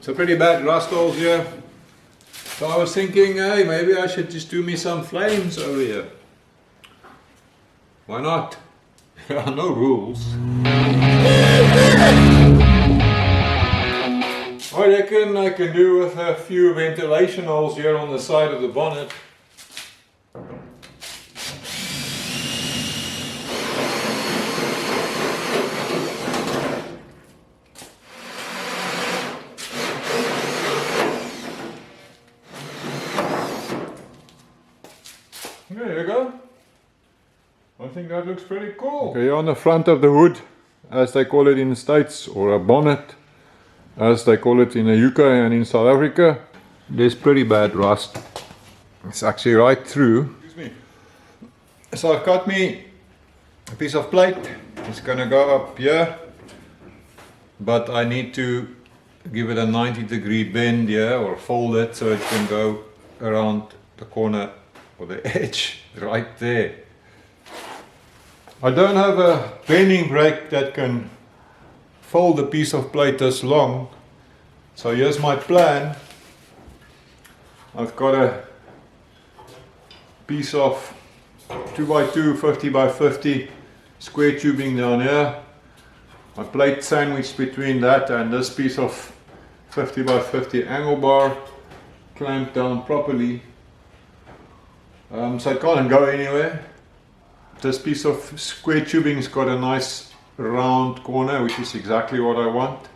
It's a pretty bad rust holes here. So I was thinking, hey, maybe I should just do me some flames over here. Why not? There are no rules. I reckon I can do with a few ventilation holes here on the side of the bonnet. There you go. I think that looks pretty cool. Okay, on the front of the hood, as they call it in the States, or a bonnet, as they call it in the UK and in South Africa, there's pretty bad rust. It's actually right through. Excuse me. So I've got me a piece of plate. It's gonna go up here, but I need to give it a 90-degree bend here, or fold it so it can go around the corner or the edge right there. I don't have a bending brake that can fold a piece of plate this long, so here's my plan. I've got a piece of 2x2 50x50 square tubing down here, my plate sandwiched between that and this piece of 50x50 angle bar clamped down properly, so it can't go anywhere. This piece of square tubing's got a nice round corner, which is exactly what I want.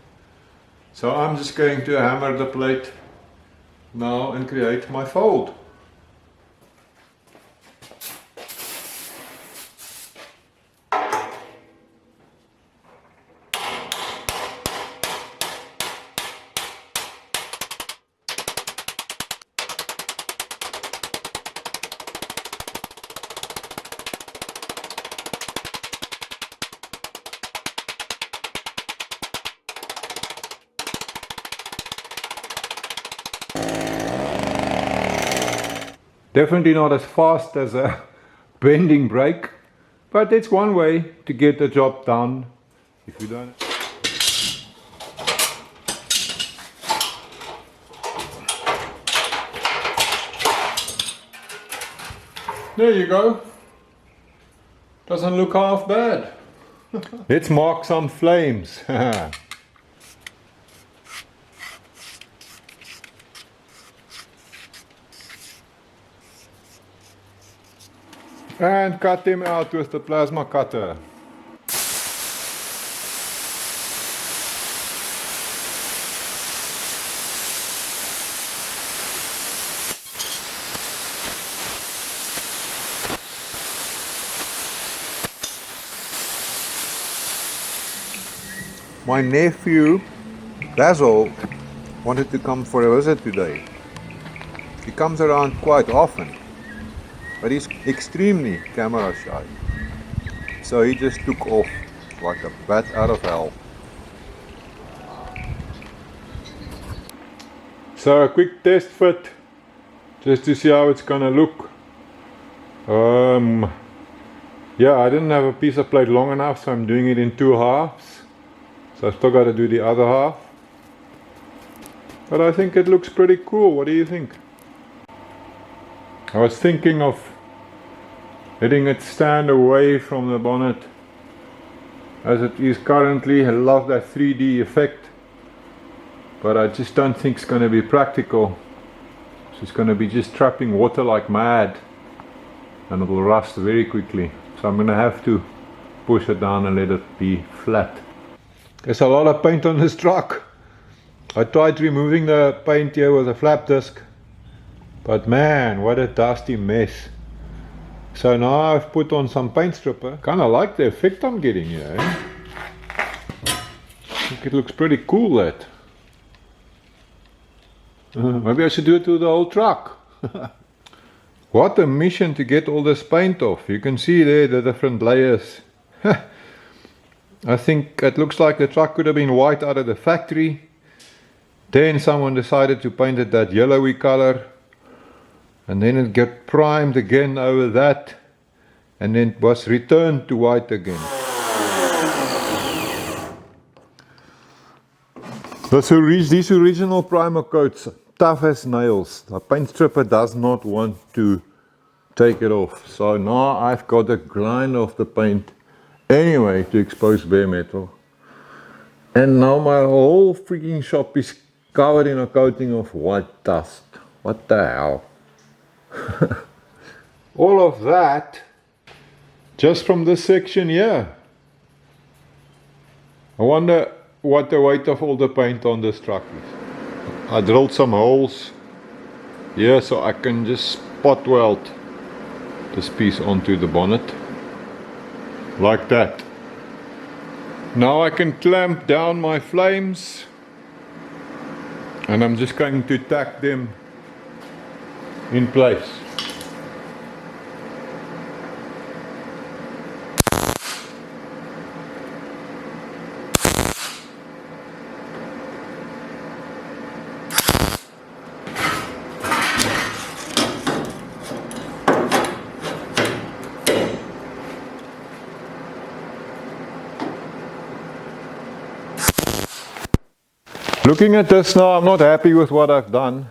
So I'm just going to hammer the plate now and create my fold. Definitely not as fast as a bending brake, but it's one way to get the job done. If you don't. There you go. Doesn't look half bad. Let's mark some flames. And cut them out with the plasma cutter. My nephew Basil wanted to come for a visit today. He comes around quite often, but he's extremely camera shy. So he just took off like a bat out of hell. So a quick test fit, just to see how it's gonna look. Yeah, I didn't have a piece of plate long enough, so I'm doing it in 2 halves. So I've still got to do the other half. But I think it looks pretty cool. What do you think? I was thinking of letting it stand away from the bonnet as it is currently. I love that 3D effect, but I just don't think it's going to be practical. So it's going to be just trapping water like mad, and it will rust very quickly. So I'm going to have to push it down and let it be flat. There's a lot of paint on this truck. I tried removing the paint here with a flap disc, but man, what a dusty mess. So now I've put on some paint stripper. Kinda like the effect I'm getting here, eh? I think it looks pretty cool, that. Maybe I should do it to the whole truck. What a mission to get all this paint off. You can see there the different layers. I think it looks like the truck could have been white out of the factory. Then someone decided to paint it that yellowy color, and then it got primed again over that, and then it was returned to white again. These original primer coats, tough as nails. The paint stripper does not want to take it off. So now I've got to grind off the paint anyway to expose bare metal. And now my whole freaking shop is covered in a coating of white dust. What the hell? All of that just from this section here. I wonder what the weight of all the paint on this truck is. I drilled some holes here so I can just spot weld this piece onto the bonnet like that. Now I can clamp down my flames and I'm just going to tack them in place. Looking at this now, I'm not happy with what I've done.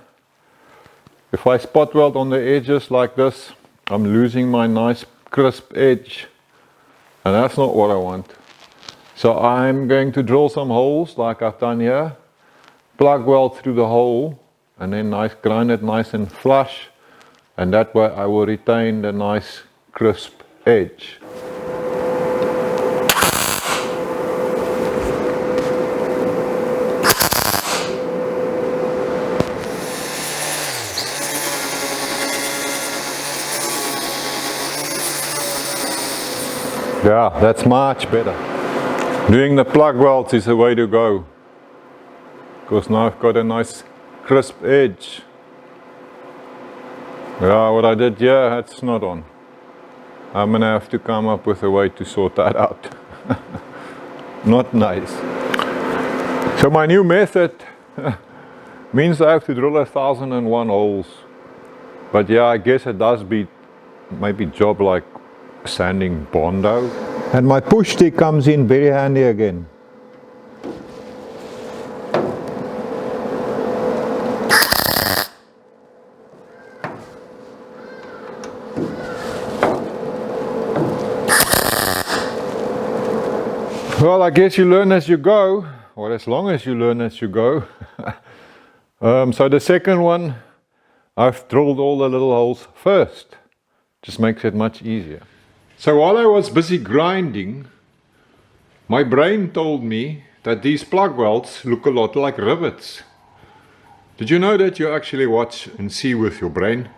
If I spot weld on the edges like this, I'm losing my nice crisp edge, and that's not what I want. So I'm going to drill some holes like I've done here, plug weld through the hole, and then grind it nice and flush, and that way I will retain the nice crisp edge. Yeah, that's much better. Doing the plug welds is the way to go, because now I've got a nice crisp edge. Yeah, what I did here, that's not on. I'm gonna have to come up with a way to sort that out. Not nice. So my new method means I have to drill 1001 holes. But yeah, I guess it does beat maybe job like sanding Bondo. And my push stick comes in very handy again. Well, I guess you learn as you go, or as long as you learn as you go. So the second one, I've drilled all the little holes first. Just makes it much easier. So while I was busy grinding, my brain told me that these plug welds look a lot like rivets. Did you know that you actually watch and see with your brain?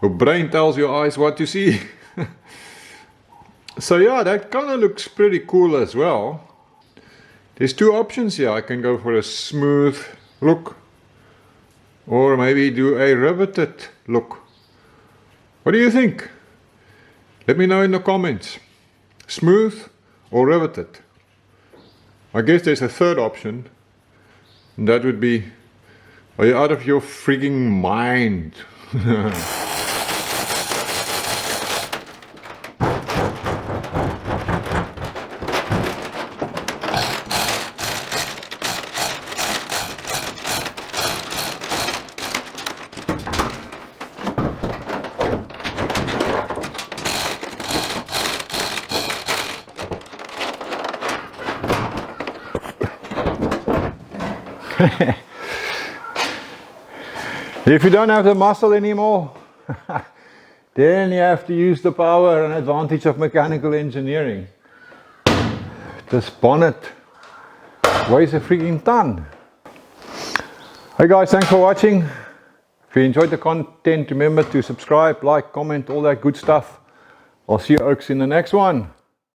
Your brain tells your eyes what to see. So yeah, that kind of looks pretty cool as well. There's two options here. I can go for a smooth look, or maybe do a riveted look. What do you think? Let me know in the comments. Smooth or riveted? I guess there's a third option, and that would be, are you out of your freaking mind? If you don't have the muscle anymore, then you have to use the power and advantage of mechanical engineering. This bonnet weighs a freaking ton. Hey guys, thanks for watching. If you enjoyed the content, remember to subscribe, like, comment, all that good stuff. I'll see you oaks in the next one.